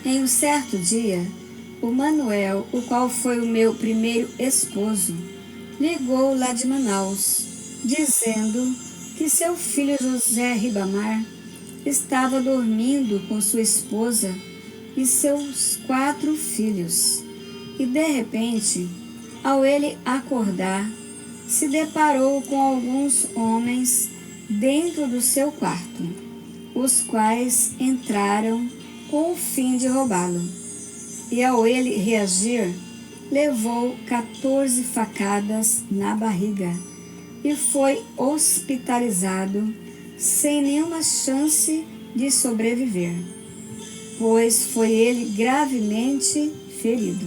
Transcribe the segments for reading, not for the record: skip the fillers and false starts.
Em um certo dia, o Manuel, o qual foi o meu primeiro esposo, ligou lá de Manaus, dizendo que seu filho José Ribamar estava dormindo com sua esposa e seus 4 filhos. E de repente, ao ele acordar, se deparou com alguns homens dentro do seu quarto, os quais entraram com o fim de roubá-lo. E ao ele reagir, levou 14 facadas na barriga e foi hospitalizado sem nenhuma chance de sobreviver, pois foi ele gravemente ferido.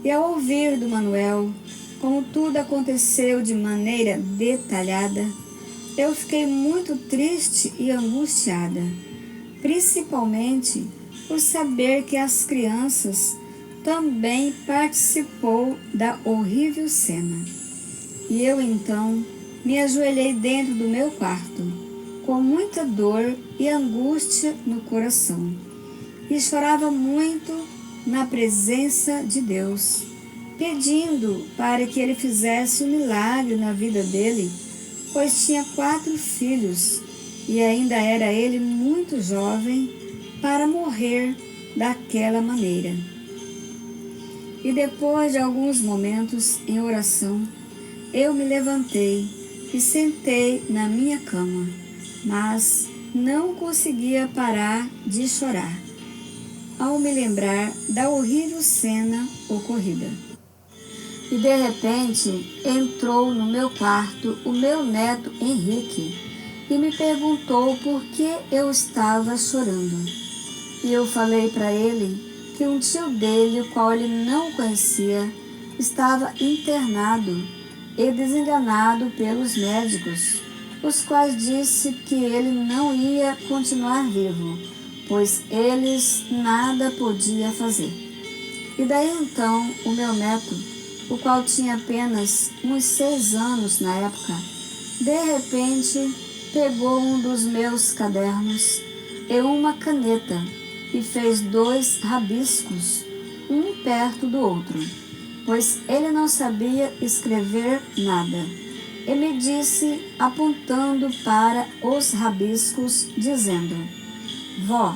E ao ouvir do Manuel como tudo aconteceu de maneira detalhada, eu fiquei muito triste e angustiada, principalmente por saber que as crianças também participou da horrível cena. E eu então me ajoelhei dentro do meu quarto, com muita dor e angústia no coração, e chorava muito na presença de Deus, pedindo para que Ele fizesse um milagre na vida dele, pois tinha 4 filhos e ainda era ele muito jovem para morrer daquela maneira. E depois de alguns momentos em oração, eu me levantei e sentei na minha cama, mas não conseguia parar de chorar ao me lembrar da horrível cena ocorrida. E de repente entrou no meu quarto o meu neto Henrique e me perguntou por que eu estava chorando. E eu falei para ele que um tio dele, o qual ele não conhecia, estava internado e desenganado pelos médicos, os quais disse que ele não ia continuar vivo, pois eles nada podia fazer. E daí então o meu neto, o qual tinha apenas uns 6 anos na época, de repente pegou um dos meus cadernos e uma caneta e fez 2 rabiscos, um perto do outro, pois ele não sabia escrever nada. E me disse, apontando para os rabiscos, dizendo: Vó,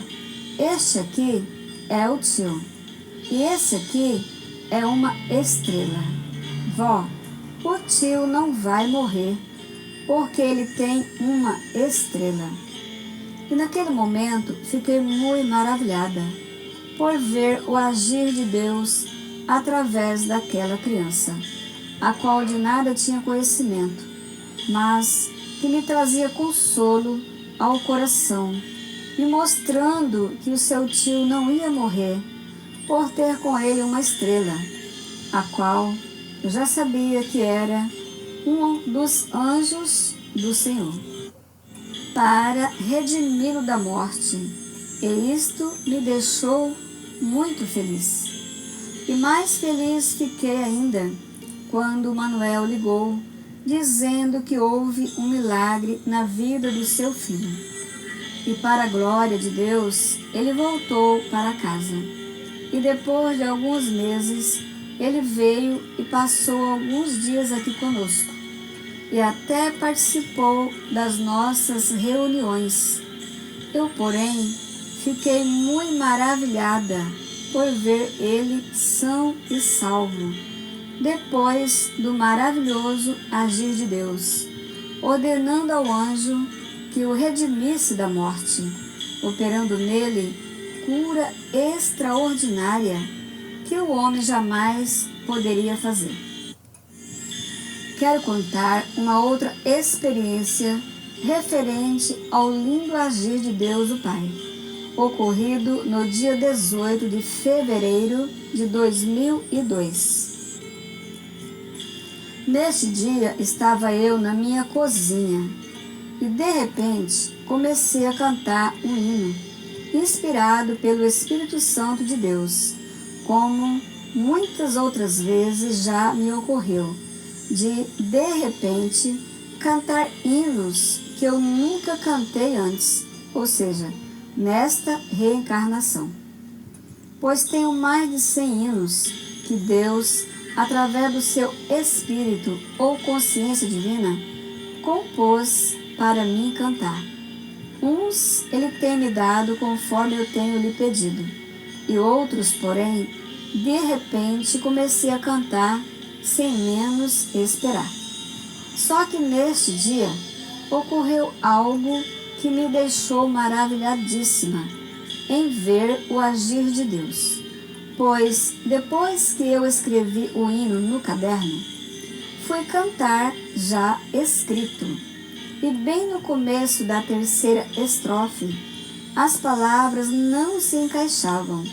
este aqui é o tio, e esse aqui é uma estrela. Vó, o tio não vai morrer, porque ele tem uma estrela. E naquele momento fiquei muito maravilhada por ver o agir de Deus através daquela criança, a qual de nada tinha conhecimento, mas que me trazia consolo ao coração, me mostrando que o seu tio não ia morrer por ter com ele uma estrela, a qual eu já sabia que era um dos anjos do Senhor, para redimi-lo da morte, e isto me deixou muito feliz. E mais feliz fiquei ainda quando Manuel ligou, dizendo que houve um milagre na vida do seu filho. E para a glória de Deus, ele voltou para casa. E depois de alguns meses, ele veio e passou alguns dias aqui conosco. E até participou das nossas reuniões. Eu, porém, fiquei muito maravilhada por ver ele são e salvo, depois do maravilhoso agir de Deus, ordenando ao anjo que o redimisse da morte, operando nele cura extraordinária que o homem jamais poderia fazer. Quero contar uma outra experiência referente ao lindo agir de Deus o Pai, ocorrido no dia 18 de fevereiro de 2002. Neste dia estava eu na minha cozinha e de repente comecei a cantar um hino, inspirado pelo Espírito Santo de Deus, como muitas outras vezes já me ocorreu, de repente, cantar hinos que eu nunca cantei antes, ou seja, nesta reencarnação. pois tenho mais de 100 hinos que Deus, através do seu Espírito ou consciência divina, compôs para mim cantar. Uns ele tem me dado conforme eu tenho lhe pedido, e outros, porém, de repente comecei a cantar sem menos esperar. Só que neste dia ocorreu algo que me deixou maravilhadíssima em ver o agir de Deus. Pois, depois que eu escrevi o hino no caderno, fui cantar já escrito. E bem no começo da terceira estrofe, as palavras não se encaixavam,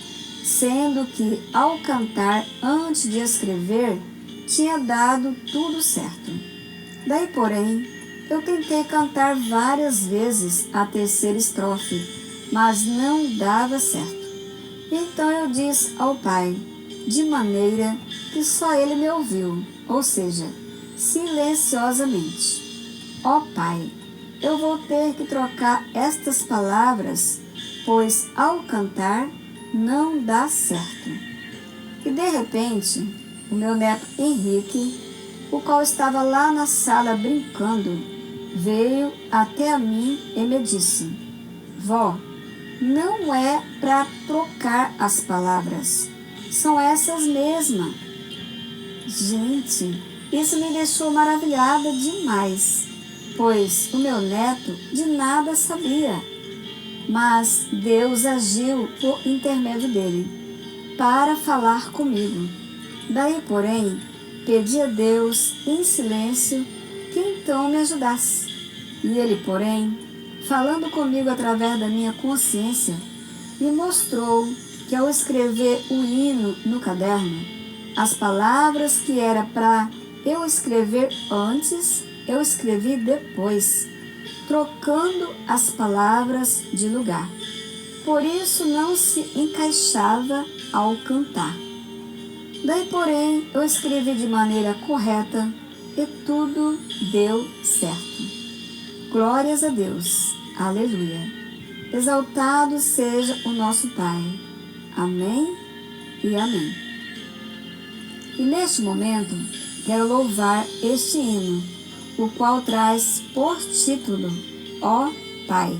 sendo que, ao cantar antes de escrever, tinha dado tudo certo. Daí, porém, eu tentei cantar várias vezes a terceira estrofe, mas não dava certo. Então eu disse ao Pai, de maneira que só Ele me ouviu, ou seja, silenciosamente: ó Pai, eu vou ter que trocar estas palavras, pois ao cantar não dá certo. E de repente, o meu neto Henrique, o qual estava lá na sala brincando, veio até a mim e me disse: vó, não é para trocar as palavras, são essas mesmas. Gente, isso me deixou maravilhada demais, pois o meu neto de nada sabia. Mas Deus agiu por intermédio dele, para falar comigo. Daí, porém, pedi a Deus em silêncio que então me ajudasse. E ele, porém, falando comigo através da minha consciência, me mostrou que ao escrever o hino no caderno, as palavras que era para eu escrever antes, eu escrevi depois, trocando as palavras de lugar. Por isso não se encaixava ao cantar. Daí, porém, eu escrevi de maneira correta e tudo deu certo. Glórias a Deus. Aleluia. Exaltado seja o nosso Pai. Amém e amém. E neste momento, quero louvar este hino, o qual traz por título: Ó Pai.